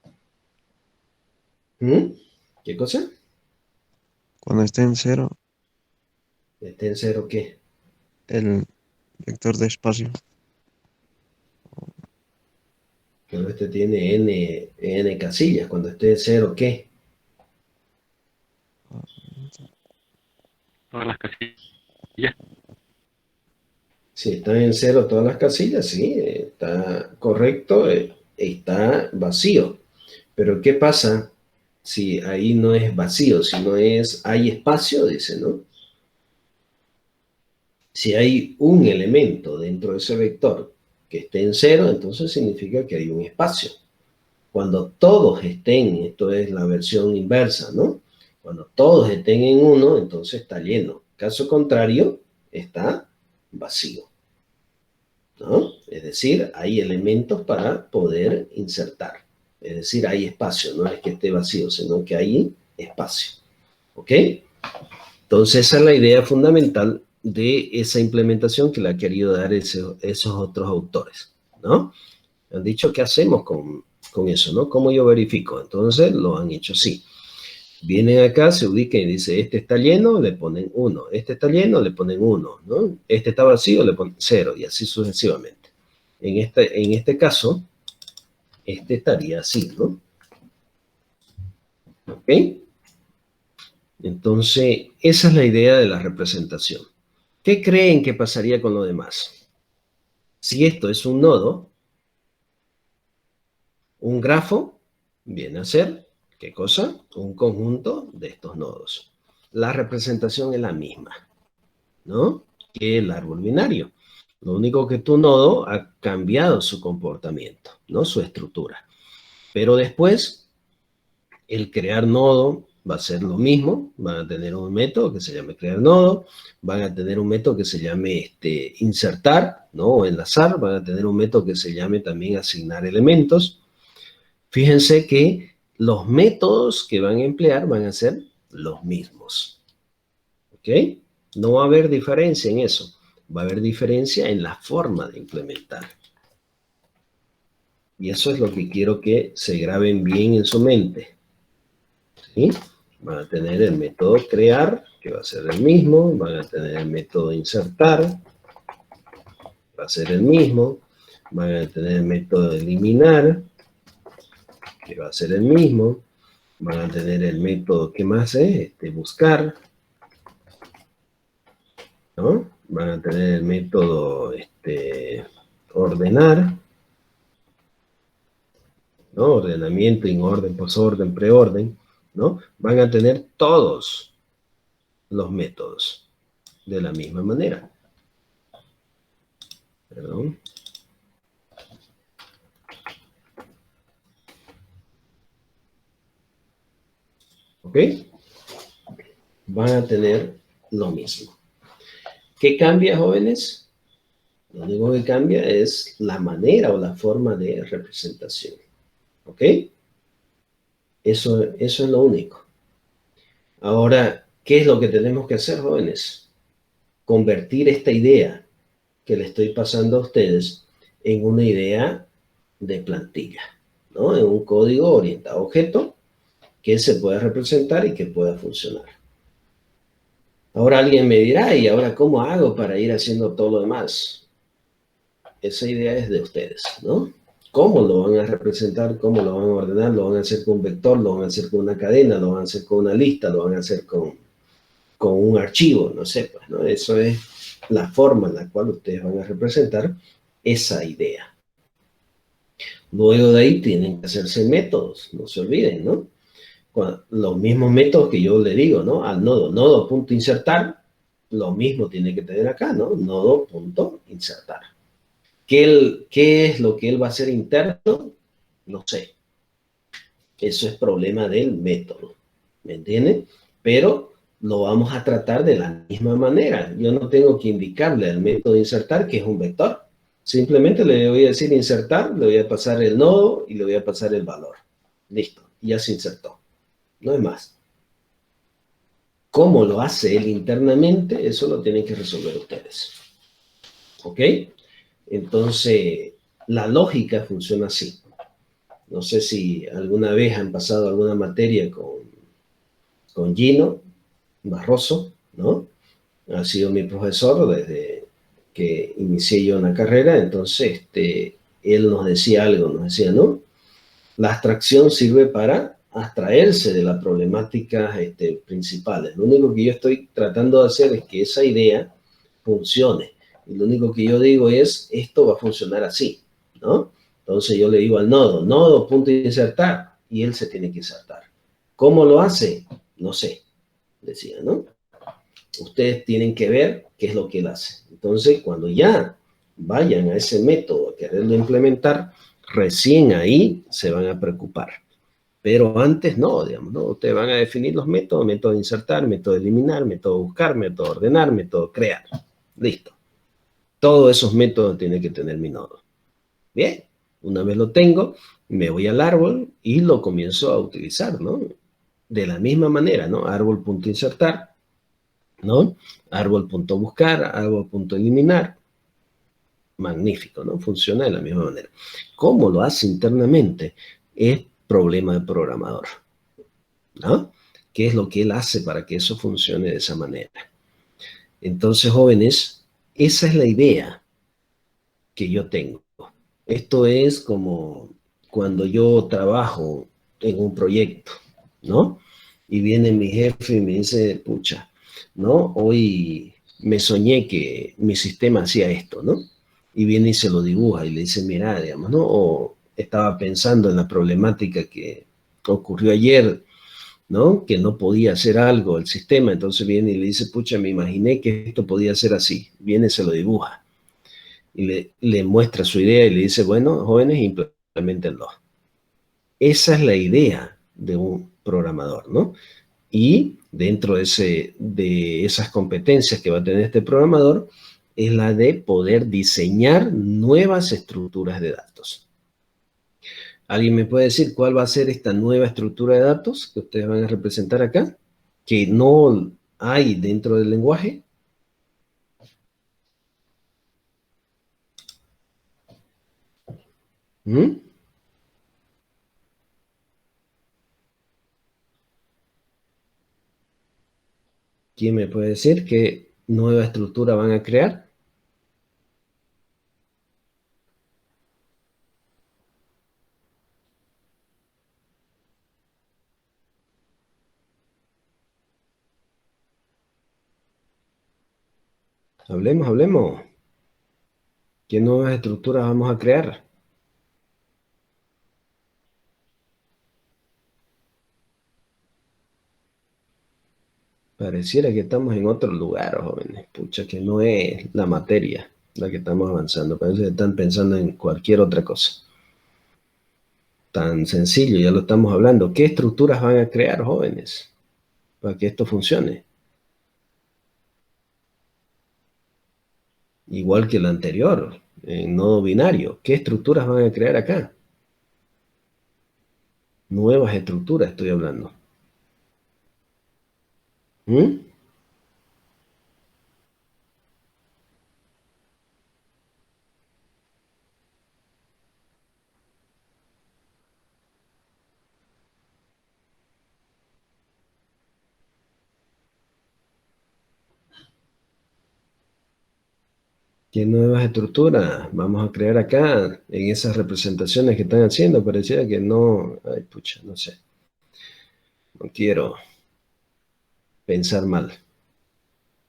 ¿Qué cosa? Cuando esté en 0, ¿Está en 0 qué? el vector de espacio. Que tiene n casillas. Cuando esté en 0 ¿qué? Todas las casillas. Si están en 0 todas las casillas, sí, está correcto, está vacío. Pero ¿qué pasa si ahí no es vacío, sino hay espacio, dice, ¿no? Si hay un elemento dentro de ese vector que esté en 0, entonces significa que hay un espacio. Cuando todos estén, esto es la versión inversa, ¿no? Cuando todos estén en 1, entonces está lleno. Caso contrario, está vacío, ¿no? Es decir, hay elementos para poder insertar. Es decir, hay espacio, no es que esté vacío, sino que hay espacio. ¿Ok? Entonces, esa es la idea fundamental de esa implementación que le ha querido dar esos otros autores, ¿no? Han dicho, ¿qué hacemos con eso, no? ¿Cómo yo verifico? Entonces, lo han hecho así. Vienen acá, se ubican y dice, este está lleno, le ponen 1. Este está lleno, le ponen 1, ¿no? Este está vacío, le ponen 0, y así sucesivamente. En este caso, este estaría así, ¿no? ¿Ok? Entonces, esa es la idea de la representación. ¿Qué creen que pasaría con lo demás? Si esto es un nodo, un grafo viene a ser ¿Qué cosa? Un conjunto de estos nodos. La representación es la misma, ¿no? Que el árbol binario. Lo único que tu nodo ha cambiado su comportamiento, ¿no? Su estructura. Pero después, el crear nodo va a ser lo mismo. Van a tener un método que se llame crear nodo. Van a tener un método que se llame insertar, ¿no? O enlazar. Van a tener un método que se llame también asignar elementos. Fíjense que los métodos que van a emplear van a ser los mismos. ¿Ok? No va a haber diferencia en eso. Va a haber diferencia en la forma de implementar. Y eso es lo que quiero que se graben bien en su mente. ¿Sí? Van a tener el método crear, que va a ser el mismo. Van a tener el método insertar, va a ser el mismo. Van a tener el método eliminar, que va a ser el mismo. Van a tener el método, ¿qué más es? Buscar, ¿no? Van a tener el método ordenar, ¿no? Ordenamiento, inorden, posorden, preorden, ¿no? Van a tener todos los métodos de la misma manera. Perdón. ¿Ok? Van a tener lo mismo. ¿Qué cambia, jóvenes? Lo único que cambia es la manera o la forma de representación. ¿Ok? Eso es lo único. Ahora, ¿qué es lo que tenemos que hacer, jóvenes? Convertir esta idea que le estoy pasando a ustedes en una idea de plantilla, ¿no? En un código orientado a objeto que se pueda representar y que pueda funcionar. Ahora alguien me dirá, ¿y ahora cómo hago para ir haciendo todo lo demás? Esa idea es de ustedes, ¿no? ¿Cómo lo van a representar? ¿Cómo lo van a ordenar? ¿Lo van a hacer con un vector? ¿Lo van a hacer con una cadena? ¿Lo van a hacer con una lista? ¿Lo van a hacer con un archivo? No sé, pues, ¿no? Eso es la forma en la cual ustedes van a representar esa idea. Luego de ahí tienen que hacerse métodos, no se olviden, ¿no? Los mismos métodos que yo le digo, ¿no? Al nodo.insertar, lo mismo tiene que tener acá, ¿no? Nodo.insertar. ¿Qué es lo que él va a hacer interno? No sé. Eso es problema del método, ¿me entienden? Pero lo vamos a tratar de la misma manera. Yo no tengo que indicarle al método insertar que es un vector. Simplemente le voy a decir insertar, le voy a pasar el nodo y le voy a pasar el valor. Listo, ya se insertó. No es más. ¿Cómo lo hace él internamente? Eso lo tienen que resolver ustedes. ¿Ok? Entonces, la lógica funciona así. No sé si alguna vez han pasado alguna materia con Gino Barroso, ¿no? Ha sido mi profesor desde que inicié yo una carrera. Entonces, él nos decía algo, nos decía, ¿no? La abstracción sirve para abstraerse de las problemáticas principales. Lo único que yo estoy tratando de hacer es que esa idea funcione. Y lo único que yo digo es, esto va a funcionar así, ¿no? Entonces yo le digo al nodo.insertar, y él se tiene que insertar. ¿Cómo lo hace? No sé, decía, ¿no? Ustedes tienen que ver qué es lo que él hace. Entonces, cuando ya vayan a ese método a quererlo implementar, recién ahí se van a preocupar. Pero antes no, digamos, ¿no? Ustedes van a definir los métodos, método de insertar, método de eliminar, método de buscar, método de ordenar, método de crear. Listo. Todos esos métodos tienen que tener mi nodo. Bien, una vez lo tengo, me voy al árbol y lo comienzo a utilizar, ¿no? De la misma manera, ¿no? Árbol.insertar, ¿no? Árbol.buscar, árbol.eliminar. Magnífico, ¿no? Funciona de la misma manera. ¿Cómo lo hace internamente? Es problema del programador, ¿no? ¿Qué es lo que él hace para que eso funcione de esa manera? Entonces, jóvenes, esa es la idea que yo tengo. Esto es como cuando yo trabajo en un proyecto, ¿no? Y viene mi jefe y me dice, pucha, ¿no? Hoy me soñé que mi sistema hacía esto, ¿no? Y viene y se lo dibuja y le dice, mira, digamos, ¿no? O estaba pensando en la problemática que ocurrió ayer, ¿no? Que no podía hacer algo el sistema, entonces viene y le dice, pucha, me imaginé que esto podía ser así. Viene, se lo dibuja y le muestra su idea y le dice, bueno, jóvenes, implementenlo. Esa es la idea de un programador, ¿no? Y dentro de esas competencias que va a tener este programador es la de poder diseñar nuevas estructuras de datos. ¿Alguien me puede decir cuál va a ser esta nueva estructura de datos que ustedes van a representar acá? Que no hay dentro del lenguaje. ¿Mm? ¿Quién me puede decir qué nueva estructura van a crear? Hablemos, hablemos. ¿Qué nuevas estructuras vamos a crear? Pareciera que estamos en otro lugar, jóvenes. Pucha, que no es la materia la que estamos avanzando. Parece que están pensando en cualquier otra cosa. Tan sencillo, ya lo estamos hablando. ¿Qué estructuras van a crear, jóvenes, para que esto funcione? Igual que el anterior, en nodo binario. ¿Qué estructuras van a crear acá? Nuevas estructuras estoy hablando. ¿Mm? ¿Qué nuevas estructuras vamos a crear acá en esas representaciones que están haciendo? Pareciera que no, ay pucha, no sé. No quiero pensar mal.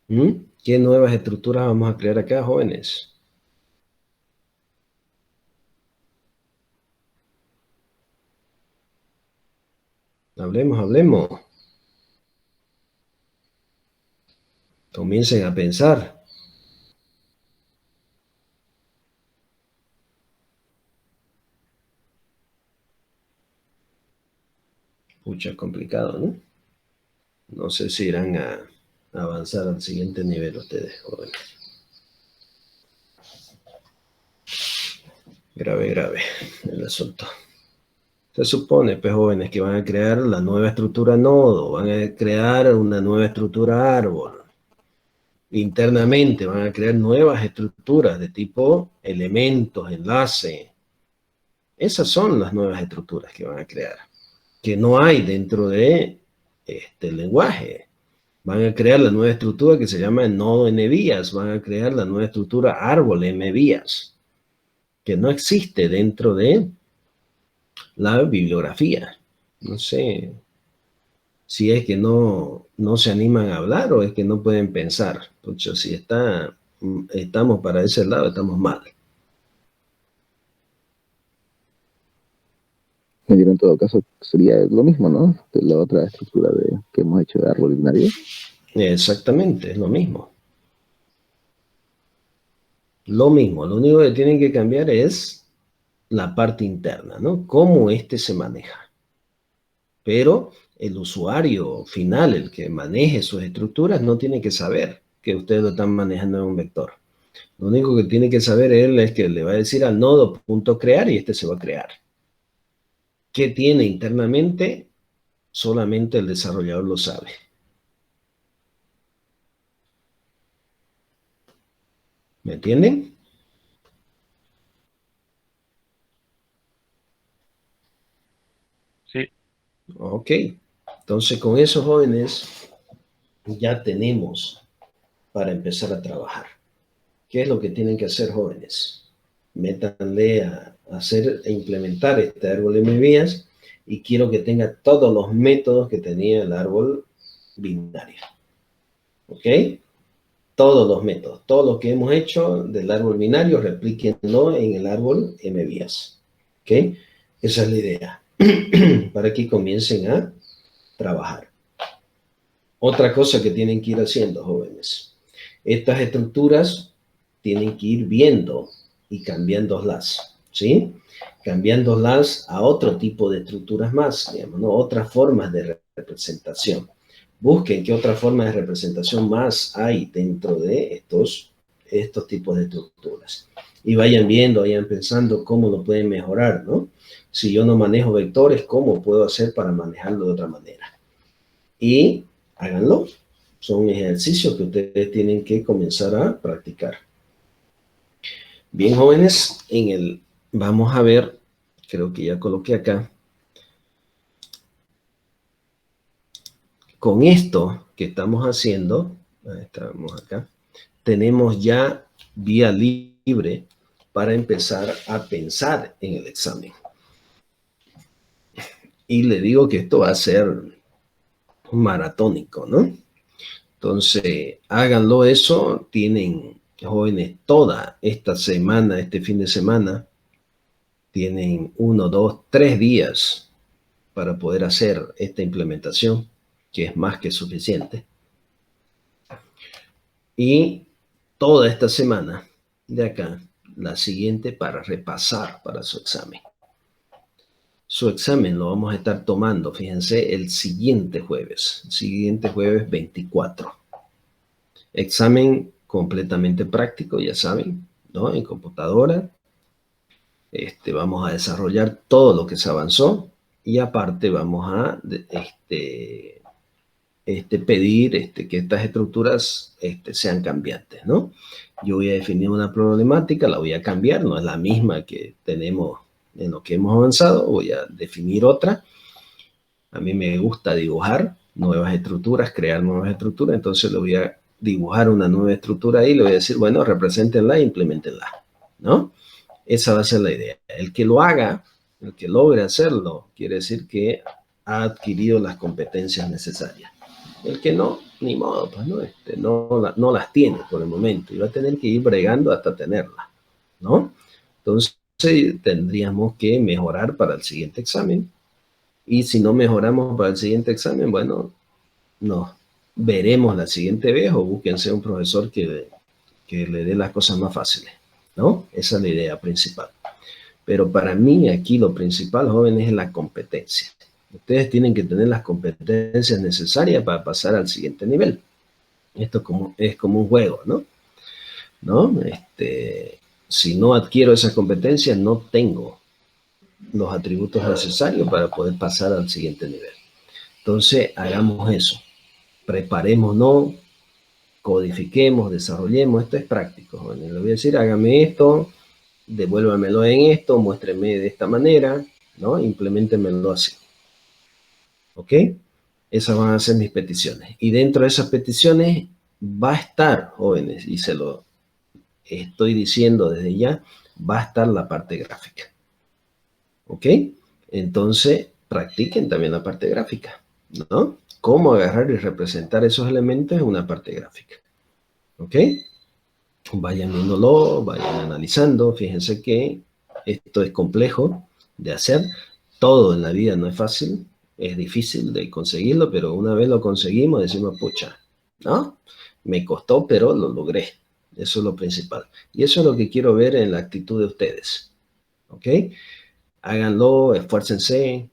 ¿Mm? ¿Qué nuevas estructuras vamos a crear acá, jóvenes? Hablemos, hablemos. Comiencen a pensar. Pucha, complicado, ¿no? No sé si irán a avanzar al siguiente nivel ustedes, jóvenes. Grave, grave el asunto. Se supone, pues, jóvenes, que van a crear la nueva estructura nodo, van a crear una nueva estructura árbol. Internamente van a crear nuevas estructuras de tipo elementos, enlace. Esas son las nuevas estructuras que van a crear, que no hay dentro de este lenguaje. Van a crear la nueva estructura que se llama nodo NVías, van a crear la nueva estructura árbol MVías, que no existe dentro de la bibliografía. No sé si es que no se animan a hablar o es que no pueden pensar. Pucho, si estamos para ese lado, estamos mal. En todo caso sería lo mismo, ¿no? De la otra estructura que hemos hecho de árbol binario. Exactamente, es lo mismo. Lo mismo, lo único que tienen que cambiar es la parte interna, ¿no? Cómo se maneja. Pero el usuario final, el que maneje sus estructuras, no tiene que saber que ustedes lo están manejando en un vector. Lo único que tiene que saber él es que le va a decir al nodo .crear y este se va a crear. ¿Qué tiene internamente? Solamente el desarrollador lo sabe. ¿Me entienden? Sí. Ok. Entonces, con esos jóvenes ya tenemos para empezar a trabajar. ¿Qué es lo que tienen que hacer, jóvenes? Métanle a hacer e implementar este árbol de MVías y quiero que tenga todos los métodos que tenía el árbol binario. ¿Ok? Todos los métodos, todo lo que hemos hecho del árbol binario, replíquenlo en el árbol MVías. ¿Ok? Esa es la idea. para que comiencen a trabajar. Otra cosa que tienen que ir haciendo, jóvenes. Estas estructuras tienen que ir viendo y cambiándolas, ¿sí? Cambiándolas a otro tipo de estructuras más, digamos, ¿no? Otras formas de representación. Busquen qué otra forma de representación más hay dentro de estos tipos de estructuras. Y vayan viendo, vayan pensando cómo lo pueden mejorar, ¿no? Si yo no manejo vectores, ¿cómo puedo hacer para manejarlo de otra manera? Y háganlo. Son ejercicios que ustedes tienen que comenzar a practicar. Bien, jóvenes, vamos a ver, creo que ya coloqué acá. Con esto que estamos haciendo, estamos acá, tenemos ya vía libre para empezar a pensar en el examen. Y le digo que esto va a ser maratónico, ¿no? Entonces, háganlo eso. Tienen, jóvenes, toda esta semana, este fin de semana, tienen 1, 2, 3 días para poder hacer esta implementación, que es más que suficiente. Y toda esta semana de acá, la siguiente para repasar para su examen. Su examen lo vamos a estar tomando, fíjense, el siguiente jueves 24. Examen completamente práctico, ya saben, ¿no? En computadora. Vamos a desarrollar todo lo que se avanzó y aparte vamos a pedir que estas estructuras sean cambiantes, ¿no? Yo voy a definir una problemática, la voy a cambiar, no es la misma que tenemos en lo que hemos avanzado, voy a definir otra. A mí me gusta dibujar nuevas estructuras, crear nuevas estructuras, entonces le voy a dibujar una nueva estructura ahí, le voy a decir, bueno, represéntenla e implementenla, ¿no? Esa va a ser la idea. El que lo haga, el que logre hacerlo, quiere decir que ha adquirido las competencias necesarias. El que no, ni modo, pues no las tiene por el momento y va a tener que ir bregando hasta tenerlas, ¿no? Entonces tendríamos que mejorar para el siguiente examen y si no mejoramos para el siguiente examen, bueno, no, veremos la siguiente vez o búsquense un profesor que le dé las cosas más fáciles, ¿no? Esa es la idea principal. Pero para mí aquí lo principal, jóvenes, es la competencia. Ustedes tienen que tener las competencias necesarias para pasar al siguiente nivel. Esto es como un juego, ¿no? Si no adquiero esas competencias, no tengo los atributos necesarios para poder pasar al siguiente nivel. Entonces, hagamos eso. Preparémonos, codifiquemos, desarrollemos. Esto es práctico, jóvenes. Le voy a decir, hágame esto, devuélvamelo en esto, muéstreme de esta manera, ¿no? Implementenmelo así. ¿Ok? Esas van a ser mis peticiones. Y dentro de esas peticiones va a estar, jóvenes, y se lo estoy diciendo desde ya, va a estar la parte gráfica. ¿Ok? Entonces, practiquen también la parte gráfica, ¿no? Cómo agarrar y representar esos elementos en una parte gráfica. ¿Ok? Vayan viéndolo, vayan analizando. Fíjense que esto es complejo de hacer. Todo en la vida no es fácil. Es difícil de conseguirlo, pero una vez lo conseguimos, decimos, pucha, ¿no? Me costó, pero lo logré. Eso es lo principal. Y eso es lo que quiero ver en la actitud de ustedes. ¿Ok? Háganlo, esfuércense.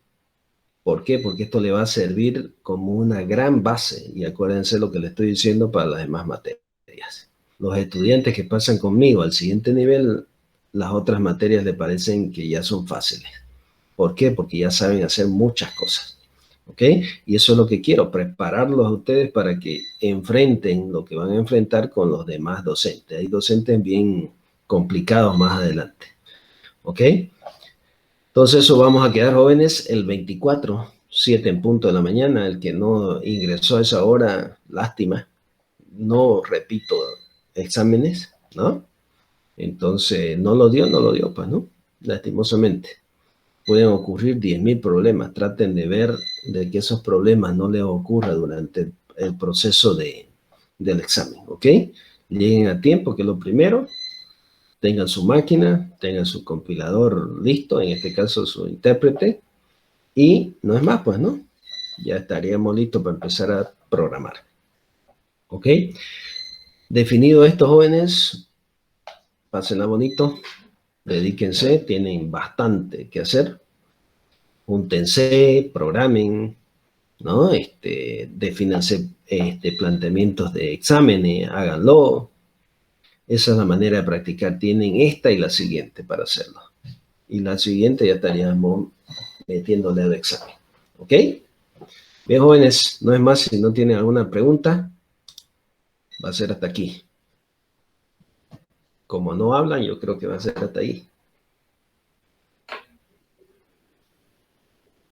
¿Por qué? Porque esto le va a servir como una gran base. Y acuérdense lo que les estoy diciendo para las demás materias. Los estudiantes que pasan conmigo al siguiente nivel, las otras materias les parecen que ya son fáciles. ¿Por qué? Porque ya saben hacer muchas cosas. ¿Ok? Y eso es lo que quiero, prepararlos a ustedes para que enfrenten lo que van a enfrentar con los demás docentes. Hay docentes bien complicados más adelante. ¿Ok? Entonces eso vamos a quedar, jóvenes, el 24, 7 en punto de la mañana. El que no ingresó a esa hora, lástima. No repito exámenes, ¿no? Entonces, no lo dio, pues, ¿no? Lastimosamente. Pueden ocurrir 10.000 problemas. Traten de ver de que esos problemas no les ocurra durante el proceso del examen, ¿ok? Lleguen a tiempo, que es lo primero. Tengan su máquina, tengan su compilador listo, en este caso su intérprete, Y no es más, pues, ¿no? Ya estaríamos listos para empezar a programar. ¿Ok? Definido esto, jóvenes, pásenla bonito, dedíquense, tienen bastante que hacer. Júntense, programen, ¿no? Defínanse planteamientos de exámenes, háganlo. Esa es la manera de practicar. Tienen esta y la siguiente para hacerlo. Y la siguiente ya estaríamos metiéndole al examen. ¿Ok? Bien, jóvenes, no es más, si no tienen alguna pregunta, va a ser hasta aquí. Como no hablan, yo creo que va a ser hasta ahí.